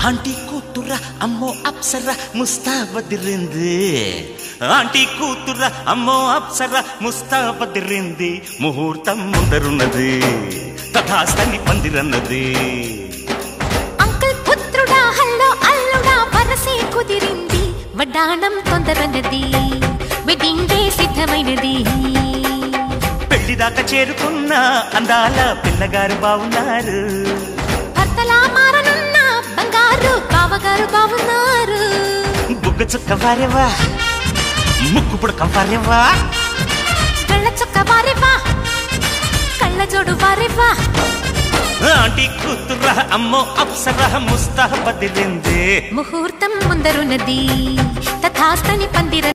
aunty కూతుర అమ్మో Apsara ముస్తాబదిరింది aunty కూతుర అమ్మో అప్సర ముస్తాబదిరింది ముహూర్తం ముందరున్నది తథాస్తని పందిరన్నది అంకుల్ పుత్రుడా హల్లో అల్లుడా వరసే కుదిరింది వడ్డాణం తొందరన్నది వెడ్డింగ్ డే సిద్ధమైనది పెళ్లిదాకా చేరుకున్న అందాల పిల్లగారు బావున్నారు భర్తలా మారనున్న బంగారు బావగారు బావున్నారు బుగ్గ చుక్క వారేవా ముక్కు పుడక వారేవా కళ్ళ చుక్క వారేవా కళ్ళ జోడు వారేవా ఆంటీ కూతుర అమ్మో అప్సర ముస్తాబదిరింది ముహూర్తం ముందరున్నది తథాస్తని పందిర